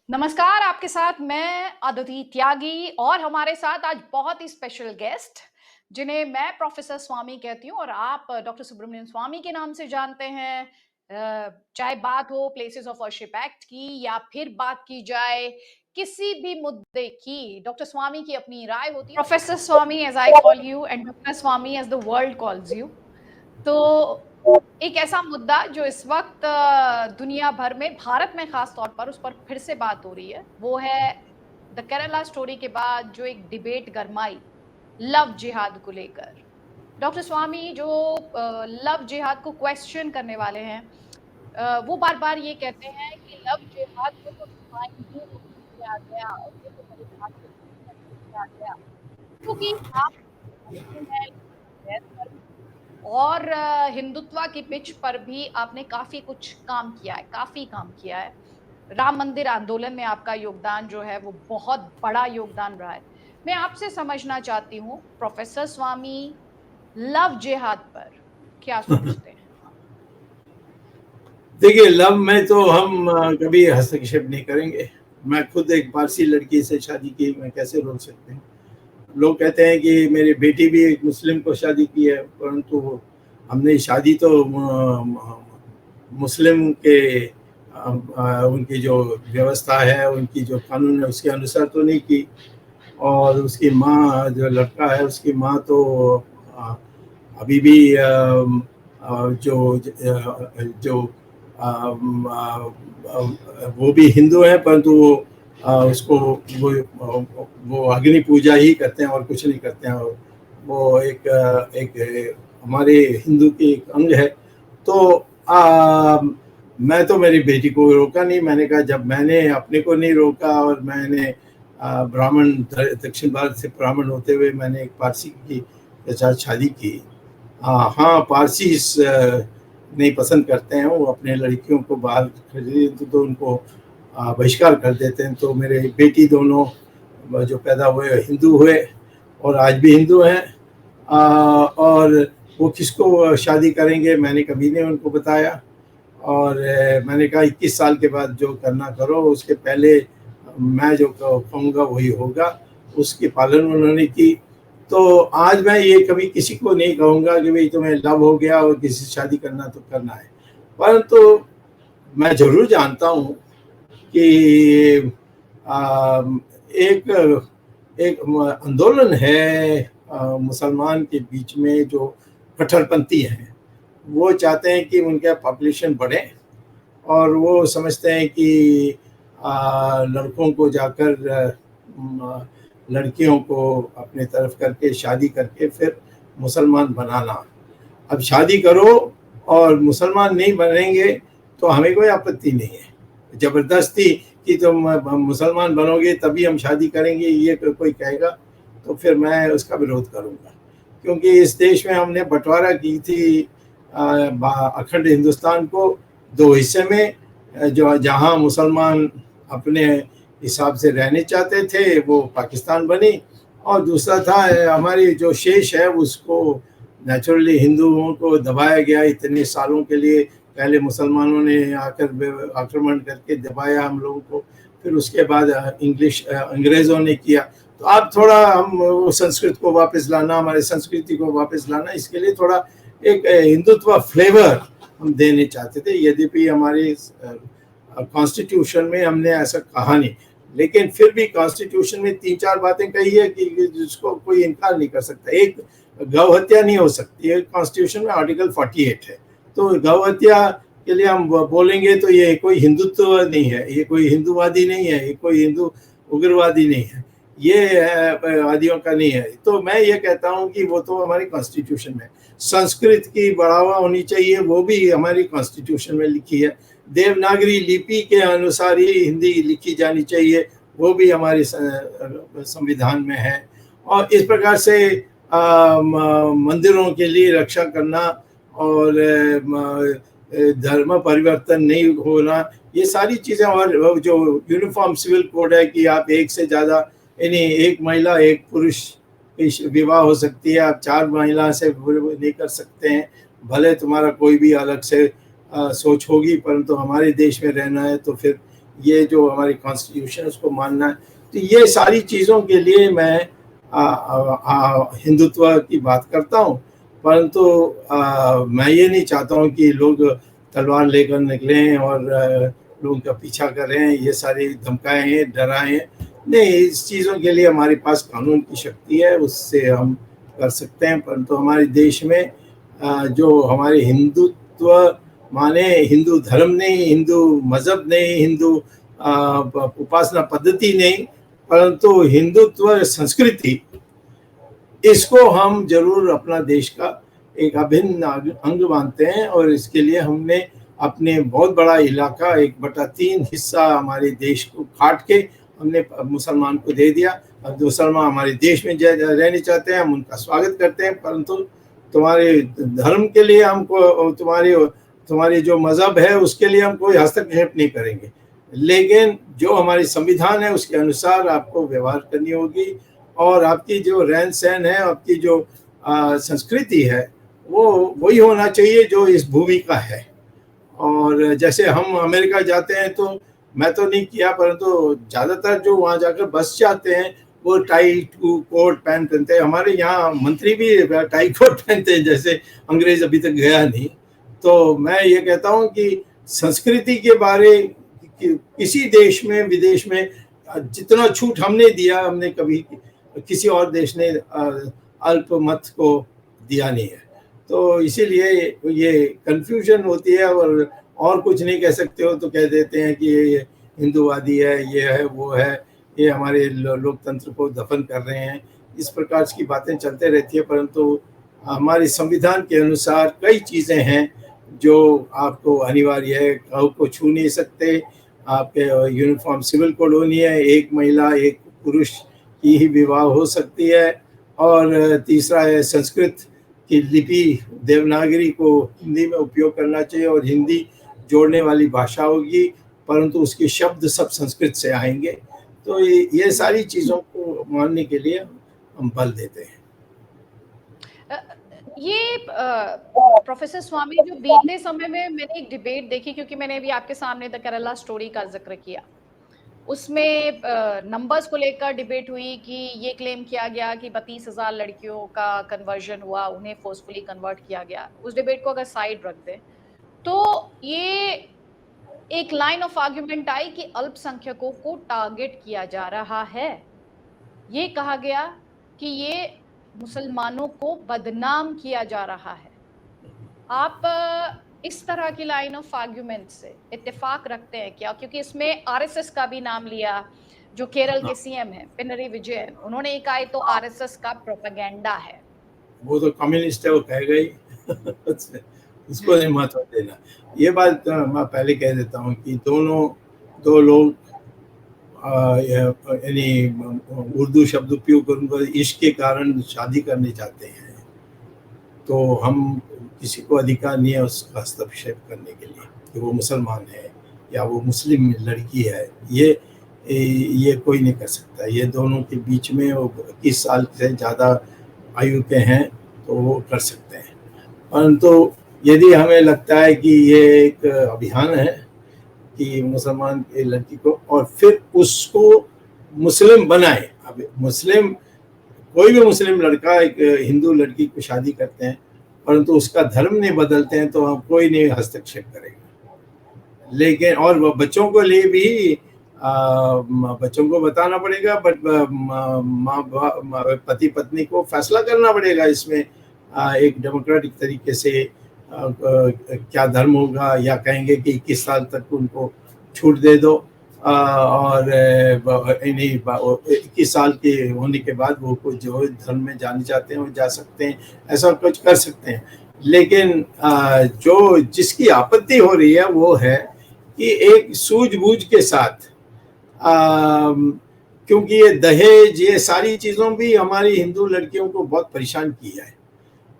नमस्कार, आपके साथ मैं अदिति त्यागी और हमारे साथ आज बहुत ही स्पेशल गेस्ट जिन्हें मैं प्रोफेसर स्वामी कहती हूँ और आप डॉक्टर सुब्रमण्यम स्वामी के नाम से जानते हैं। चाहे बात हो प्लेसेस ऑफ वर्शिप एक्ट की या फिर बात की जाए किसी भी मुद्दे की, डॉक्टर स्वामी की अपनी राय होती है। Professor Swami as I call you and doctor Swami as the world calls you. तो एक ऐसा मुद्दा जो इस वक्त दुनिया भर में, भारत में खास तौर पर उस पर फिर से बात हो रही है, वो है द केरला स्टोरी के बाद जो एक डिबेट गरमाई लव जिहाद को लेकर। डॉक्टर स्वामी जो लव जिहाद को क्वेश्चन करने वाले हैं, वो बार-बार ये कहते हैं कि लव जिहाद को तो डिफाइन ही नहीं किया गया और ये तो परिभाषित ही नहीं किया गया क्योंकि आप मुस्लिम हैं, और हिंदुत्व की पिच पर भी आपने काफ़ी कुछ काम किया है, काफ़ी काम किया है। राम मंदिर आंदोलन में आपका योगदान जो है वो बहुत बड़ा योगदान रहा है। मैं आपसे समझना चाहती हूँ प्रोफेसर स्वामी लव जिहाद पर क्या सोचते हैं? देखिए, लव में तो हम कभी हस्तक्षेप नहीं करेंगे। मैं खुद एक पारसी लड़की से शादी की, मैं कैसे रोक सकते हैं। लोग कहते हैं कि मेरी बेटी भी एक मुस्लिम को शादी की है, परंतु हमने शादी तो मुस्लिम के उनकी जो व्यवस्था है, उनकी जो कानून है उसके अनुसार तो नहीं की। और उसकी माँ, जो लड़का है उसकी माँ तो अभी भी जो जो वो भी हिंदू है, परंतु उसको वो अग्नि पूजा ही करते हैं और कुछ नहीं करते हैं। वो एक हमारे हिंदू की एक अंग है। तो मैं तो मेरी बेटी को रोका नहीं। मैंने कहा, जब मैंने अपने को नहीं रोका और मैंने ब्राह्मण, दक्षिण भारत से ब्राह्मण होते हुए मैंने एक पारसी की के साथ शादी की। हाँ, पारसी नहीं पसंद करते हैं, वो अपने लड़कियों को बाहर खरीद तो उनको बहिष्कार कर देते हैं। तो मेरे बेटी दोनों जो पैदा हुए हिंदू हुए और आज भी हिंदू हैं। और वो किसको शादी करेंगे मैंने कभी नहीं उनको बताया। और मैंने कहा 21 साल के बाद जो करना करो, उसके पहले मैं जो कहूँगा वही होगा। उसकी पालन उन्होंने की। तो आज मैं ये कभी किसी को नहीं कहूँगा कि भाई तुम्हें लव हो गया और किसी से शादी करना तो करना है। परंतु मैं ज़रूर जानता हूँ कि एक एक आंदोलन है मुसलमान के बीच में, जो कट्टरपंथी हैं। वो चाहते हैं कि उनका पॉपुलेशन बढ़े और वो समझते हैं कि लड़कों को जाकर लड़कियों को अपने तरफ करके शादी करके फिर मुसलमान बनाना। अब शादी करो और मुसलमान नहीं बनेंगे तो हमें कोई आपत्ति नहीं है। ज़बरदस्ती कि तुम मुसलमान बनोगे तभी हम शादी करेंगे, ये कोई कहेगा तो फिर मैं उसका विरोध करूँगा। क्योंकि इस देश में हमने बंटवारा की थी अखंड हिंदुस्तान को 2 हिस्से में, जो जहाँ मुसलमान अपने हिसाब से रहने चाहते थे वो पाकिस्तान बनी, और दूसरा था हमारी जो शेष है उसको नेचुरली हिंदुओं को दबाया गया इतने सालों के लिए। पहले मुसलमानों ने आकर आक्रमण करके दबाया हम लोगों को, फिर उसके बाद अंग्रेज़ों ने किया। तो अब थोड़ा हम संस्कृत को वापस लाना, हमारे संस्कृति को वापस लाना, इसके लिए थोड़ा एक हिंदुत्व फ्लेवर हम देने चाहते थे। यद्यपि हमारे कॉन्स्टिट्यूशन में हमने ऐसा कहा नहीं, लेकिन फिर भी कॉन्स्टिट्यूशन में 3-4 बातें कही है कि जिसको कोई इनकार नहीं कर सकता। एक, गौ हत्या नहीं हो सकती है, कॉन्स्टिट्यूशन में आर्टिकल 48 है। तो गौ हत्या के लिए हम बोलेंगे तो ये कोई हिंदुत्व नहीं है, ये कोई हिंदूवादी नहीं है, ये कोई हिंदू उग्रवादी नहीं है, ये आदियों का नहीं है। तो मैं ये कहता हूँ कि वो तो हमारी कॉन्स्टिट्यूशन में। संस्कृत की बढ़ावा होनी चाहिए, वो भी हमारी कॉन्स्टिट्यूशन में लिखी है। देवनागरी लिपि के अनुसार ही हिंदी लिखी जानी चाहिए, वो भी हमारे संविधान में है। और इस प्रकार से मंदिरों के लिए रक्षा करना और धर्म परिवर्तन नहीं होना, ये सारी चीज़ें। और जो यूनिफॉर्म सिविल कोड है कि आप एक से ज़्यादा, यानी एक महिला एक पुरुष विवाह हो सकती है, आप 4 महिला से नहीं कर सकते हैं। भले तुम्हारा कोई भी अलग से सोच होगी, परंतु हमारे देश में रहना है तो फिर ये जो हमारी कॉन्स्टिट्यूशन उसको मानना है। तो ये सारी चीज़ों के लिए मैं हिंदुत्व की बात करता हूँ, परंतु मैं ये नहीं चाहता हूँ कि लोग तलवार लेकर निकलें और लोगों का पीछा करें, ये सारी धमकाएं, डराएं। नहीं, इस चीज़ों के लिए हमारे पास कानून की शक्ति है, उससे हम कर सकते हैं। परंतु हमारे देश में जो हमारे हिंदुत्व माने हिंदू धर्म नहीं, हिंदू मज़हब नहीं, हिंदू उपासना पद्धति नहीं, परंतु हिंदुत्व संस्कृति, इसको हम जरूर अपना देश का एक अभिन्न अंग मानते हैं। और इसके लिए हमने अपने बहुत बड़ा इलाका 1/3 हिस्सा हमारे देश को काट के हमने मुसलमान को दे दिया। अब मुसलमान हमारे देश में रहने चाहते हैं, हम उनका स्वागत करते हैं, परंतु तुम्हारे धर्म के लिए हमको, तुम्हारी जो मजहब है उसके लिए हम कोई हस्तक्षेप नहीं करेंगे, लेकिन जो हमारी संविधान है उसके अनुसार आपको व्यवहार करनी होगी। और आपकी जो रहन सहन है, आपकी जो संस्कृति है, वो वही होना चाहिए जो इस भूमि का है। और जैसे हम अमेरिका जाते हैं, तो मैं तो नहीं किया, परंतु ज़्यादातर जो वहाँ जाकर बस जाते हैं वो टाई कोट पैंट पहनते हैं। हमारे यहाँ मंत्री भी टाई कोट पहनते हैं, जैसे अंग्रेज अभी तक गया नहीं। तो मैं ये कहता हूँ कि संस्कृति के बारे किसी देश में, विदेश में जितना छूट हमने दिया, हमने कभी किसी और देश ने अल्पमत को दिया नहीं है। तो इसीलिए ये कन्फ्यूजन होती है, और कुछ नहीं कह सकते हो तो कह देते हैं कि ये हिंदूवादी है, ये है, वो है, ये हमारे लोकतंत्र को दफन कर रहे हैं। इस प्रकार की बातें चलते रहती है, परंतु हमारे संविधान के अनुसार कई चीज़ें हैं जो आपको अनिवार्य है। काऊ को छू नहीं सकते, आपके यूनिफॉर्म सिविल कोड होनी है, एक महिला एक पुरुष की ही विवाह हो सकती है। और तीसरा है संस्कृत की लिपि, देवनागरी को हिंदी में उपयोग करना चाहिए, और हिंदी जोड़ने वाली भाषा होगी, परंतु उसके शब्द सब संस्कृत से आएंगे। तो ये सारी चीज़ों को मानने के लिए हम बल देते हैं। ये प्रोफेसर स्वामी, जो बीते समय में मैंने एक डिबेट देखी, क्योंकि मैंने अभी आपके सामने द केरला स्टोरी का जिक्र किया, उसमें नंबर्स को लेकर डिबेट हुई कि ये क्लेम किया गया कि 32,000 लड़कियों का कन्वर्जन हुआ, उन्हें फोर्सफुली कन्वर्ट किया गया। उस डिबेट को अगर साइड रख दें, तो ये एक लाइन ऑफ आर्ग्यूमेंट आई कि अल्पसंख्यकों को टारगेट किया जा रहा है। ये कहा गया कि ये मुसलमानों को बदनाम किया जा रहा है। आप इस तरह की लाइन ऑफ आर्ग्यूमेंट से इत्तेफाक रखते हैं क्या? क्योंकि इसमें आरएसएस का भी नाम लिया, जो केरल के सीएम हैं पिनरई विजयन, उन्होंने एक आए तो आरएसएस का प्रोपेगेंडा है। वो तो कम्युनिस्ट है, वो कह गई उसको नहीं महत्व देना। ये बात मैं पहले कह देता हूँ कि दो लोग यानी उर्दू शब्द उपयोग करूँगा, इश्क के कारण शादी करने चाहते हैं, तो हम किसी को अधिकार नहीं है उसका हस्तक्षेप करने के लिए कि वो मुसलमान है या वो मुस्लिम लड़की है। ये कोई नहीं कर सकता। ये दोनों के बीच में वो 21 साल से ज़्यादा आयु के हैं तो वो कर सकते हैं। परंतु यदि हमें लगता है कि ये एक अभियान है कि मुसलमान की लड़की को, और फिर उसको मुस्लिम बनाए, अब मुस्लिम, कोई भी मुस्लिम लड़का एक हिंदू लड़की को शादी करते हैं, परंतु उसका धर्म नहीं बदलते हैं, तो हम कोई नहीं हस्तक्षेप करेगा। लेकिन और बच्चों को लिए भी बच्चों को बताना पड़ेगा, बट पति पत्नी को फैसला करना पड़ेगा इसमें एक डेमोक्रेटिक तरीके से क्या धर्म होगा, या कहेंगे कि 21 साल तक उनको छूट दे दो, और 21 साल के होने के बाद वो कोई जो धर्म में जाने चाहते हैं वो जा सकते हैं, ऐसा कुछ कर सकते हैं। लेकिन जो जिसकी आपत्ति हो रही है वो है कि एक सूझबूझ के साथ, क्योंकि ये दहेज, ये सारी चीज़ों भी हमारी हिंदू लड़कियों को बहुत परेशान किया है।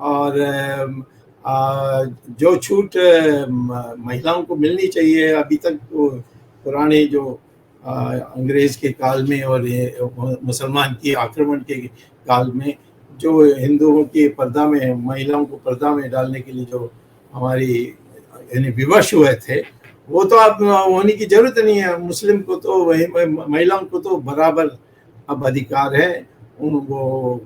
और जो छूट महिलाओं को मिलनी चाहिए, अभी तक तो पुराने जो अंग्रेज़ के काल में और मुसलमान के आक्रमण के काल में जो हिंदुओं के पर्दा में, महिलाओं को पर्दा में डालने के लिए जो हमारी यानी विवश हुए थे, वो तो अब होने की जरूरत नहीं है। मुस्लिम को तो वही, महिलाओं को तो बराबर अब अधिकार है। वो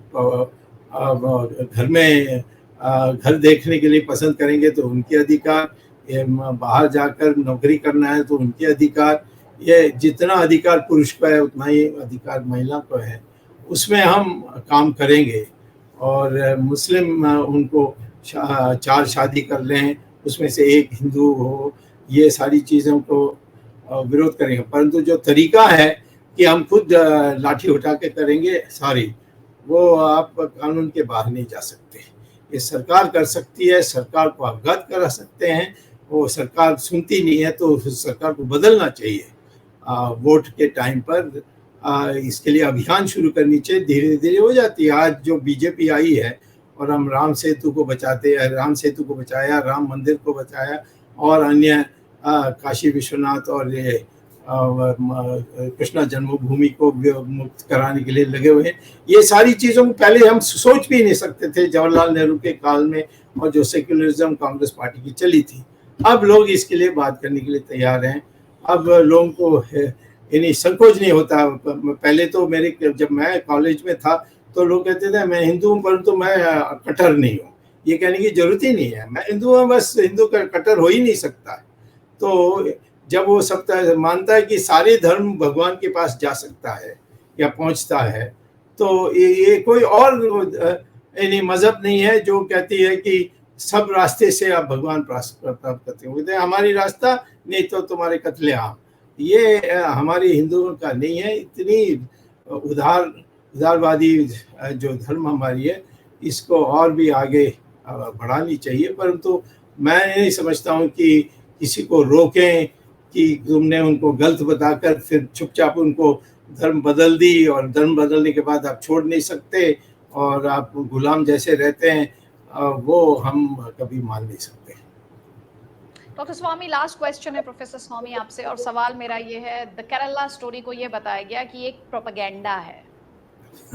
घर में घर देखने के लिए पसंद करेंगे तो उनके अधिकार, ये बाहर जाकर नौकरी करना है तो उनके अधिकार, ये जितना अधिकार पुरुष को है उतना ही अधिकार महिला को है। उसमें हम काम करेंगे। और मुस्लिम उनको चार शादी कर लें, उसमें से एक हिंदू हो, ये सारी चीज़ों को विरोध करेंगे। परंतु जो तरीका है कि हम खुद लाठी उठा के करेंगे सारी, वो आप कानून के बाहर नहीं जा सकते। ये सरकार कर सकती है, सरकार को अवगत करा सकते हैं। वो सरकार सुनती नहीं है तो सरकार को बदलना चाहिए वोट के टाइम पर। इसके लिए अभियान शुरू करनी चाहिए, धीरे धीरे हो जाती है। आज जो बीजेपी आई है और हम राम सेतु को बचाते हैं, राम सेतु को बचाया, राम मंदिर को बचाया और अन्य काशी विश्वनाथ और ये कृष्णा जन्मभूमि को मुक्त कराने के लिए लगे हुए हैं। ये सारी चीज़ों को पहले हम सोच भी नहीं सकते थे जवाहरलाल नेहरू के काल में, और जो सेक्युलरिज्म कांग्रेस पार्टी की चली थी। अब लोग इसके लिए बात करने के लिए तैयार हैं। अब लोगों को यानी संकोच नहीं होता। पहले तो मेरे, जब मैं कॉलेज में था तो लोग कहते थे मैं हिंदू हूँ परंतु मैं कट्टर नहीं हूँ। ये कहने की जरूरत ही नहीं है, मैं हिंदू हूँ, बस हिंदू का कट्टर हो ही नहीं सकता। तो जब वो सब मानता है कि सारे धर्म भगवान के पास जा सकता है या पहुंचता है, तो ये कोई और यानी मजहब नहीं है जो कहती है कि सब रास्ते से आप भगवान प्राप्त करते हो। हमारी रास्ता नहीं तो तुम्हारे कत्लेआम। ये हमारे हिंदुओं का नहीं है। इतनी उदारवादी जो धर्म हमारी है, इसको और भी आगे बढ़ानी चाहिए। परंतु मैं नहीं समझता हूँ कि किसी को रोकें कि तुमने उनको गलत बताकर फिर चुपचाप उनको धर्म बदल दी, और धर्म बदलने के बाद आप छोड़ नहीं सकते और आप गुलाम जैसे रहते हैं, वो हम कभी मान नहीं सकते। डॉक्टर स्वामी, लास्ट क्वेश्चन है प्रोफेसर स्वामी आपसे, और सवाल मेरा ये है, द केरला स्टोरी को ये बताया गया कि एक प्रोपेगेंडा है।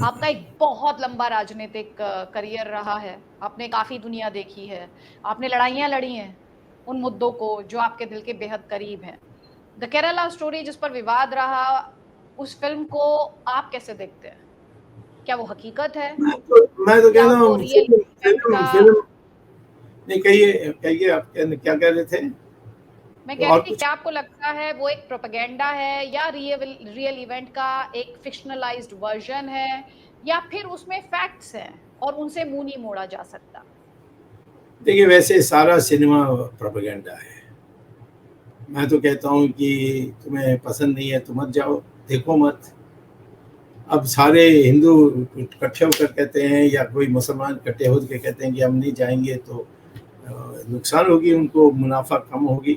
आपका एक बहुत लंबा राजनीतिक करियर रहा है, आपने काफी दुनिया देखी है, आपने लड़ाइयां लड़ी हैं उन मुद्दों को जो आपके दिल के बेहद करीब हैं। द केरला स्टोरी जिस पर विवाद रहा, उस फिल्म को आप कैसे देखते हैं? क्या वो हकीकत है? मैं तो कहता हूँ फिल्म नहीं, कहिए आप क्या कह रहे थे? मैं कह रही थी, क्या आपको लगता है वो एक प्रोपेगेंडा है या रियल इवेंट का एक फिक्शनलाइज्ड वर्जन है, या फिर उसमें फैक्ट्स हैं और उनसे मुंह नहीं मोड़ा जा सकता? देखिए, वैसे सारा सिनेमा प्रोपेगेंडा है। मैं तो कहता हूँ कि तुम्हें पसंद नहीं है तो मत जाओ, देखो मत। अब सारे हिंदू इकट्ठे होकर कहते हैं या कोई मुसलमान इकट्ठे होकर कहते हैं कि हम नहीं जाएंगे तो नुकसान होगी, उनको मुनाफा कम होगी।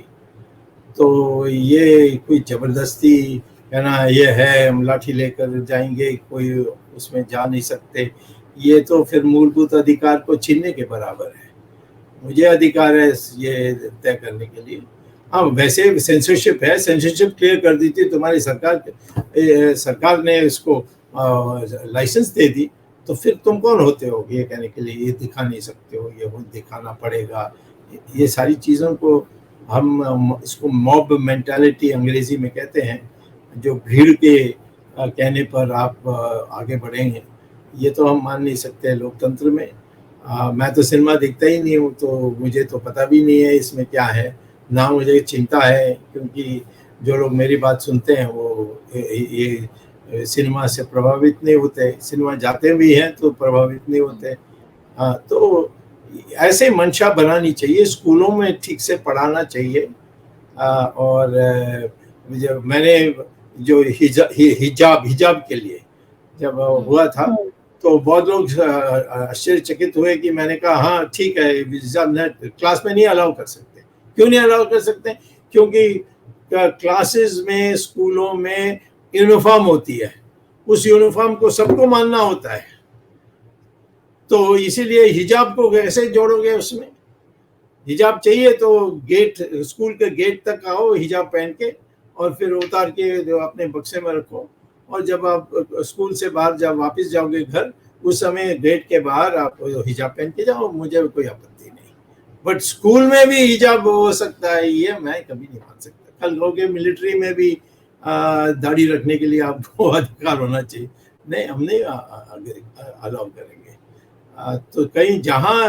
तो ये कोई ज़बरदस्ती कहना ये है हम लाठी लेकर जाएंगे, कोई उसमें जा नहीं सकते, ये तो फिर मूलभूत अधिकार को छीनने के बराबर है। मुझे अधिकार है ये तय करने के लिए। हाँ, वैसे सेंसरशिप है, सेंसरशिप क्लियर कर दी थी तुम्हारी सरकार ने इसको लाइसेंस दे दी, तो फिर तुम कौन होते हो ये कहने के लिए ये दिखा नहीं सकते हो, ये वो दिखाना पड़ेगा। ये सारी चीज़ों को हम इसको मॉब मेंटालिटी अंग्रेजी में कहते हैं, जो भीड़ के कहने पर आप आगे बढ़ेंगे, ये तो हम मान नहीं सकते लोकतंत्र में। मैं तो सिनेमा देखता ही नहीं हूँ, तो मुझे तो पता भी नहीं है इसमें क्या है, ना मुझे चिंता है, क्योंकि जो लोग मेरी बात सुनते हैं वो ये सिनेमा से प्रभावित नहीं होते, सिनेमा जाते भी हैं तो प्रभावित नहीं होते। तो ऐसे मंशा बनानी चाहिए, स्कूलों में ठीक से पढ़ाना चाहिए। और मैंने जो हिजाब के लिए जब हुआ था तो बहुत लोग आश्चर्यचकित हुए कि मैंने कहा हाँ ठीक है, हिजाब क्लास में नहीं अलाउ कर सकते। क्यों नहीं अलाउ कर सकते? क्योंकि क्लासेस में, स्कूलों में यूनिफॉर्म होती है, उस यूनिफॉर्म को सबको मानना होता है, तो इसीलिए हिजाब को कैसे जोड़ोगे उसमें? हिजाब चाहिए तो गेट, स्कूल के गेट तक आओ हिजाब पहन के, और फिर उतार के जो अपने बक्से में रखो, और जब आप स्कूल से बाहर जब वापस जाओगे घर, उस समय गेट के बाहर आप हिजाब पहन के जाओ, मुझे कोई आपत्ति नहीं। बट स्कूल में भी हिजाब हो सकता है, ये मैं कभी नहीं मान सकता। कल कहोगे मिलिट्री में भी दाढ़ी रखने के लिए आपको अधिकार होना चाहिए, नहीं हम नहीं अलाउ करेंगे। तो कहीं जहाँ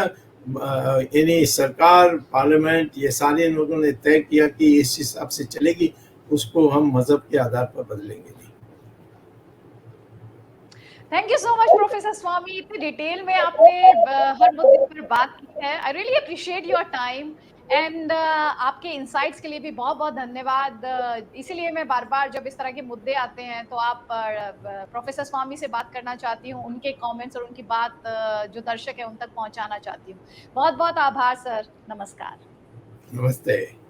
यानी सरकार, पार्लियामेंट, ये सारे लोगों ने तय किया कि इस हिसाब से चलेगी, उसको हम मजहब के आधार पर बदलेंगे नहीं। Thank you so much professor Swami, इतनी डिटेल में आपने हर मुद्दे पर बात की है। I really appreciate your time and आपके इनसाइट्स के लिए भी बहुत बहुत धन्यवाद। इसीलिए मैं बार बार जब इस तरह के मुद्दे आते हैं तो आप प्रोफेसर स्वामी से बात करना चाहती हूँ, उनके कमेंट्स और उनकी बात जो दर्शक है उन तक पहुंचाना चाहती हूँ। बहुत बहुत आभार सर, नमस्कार। नमस्ते।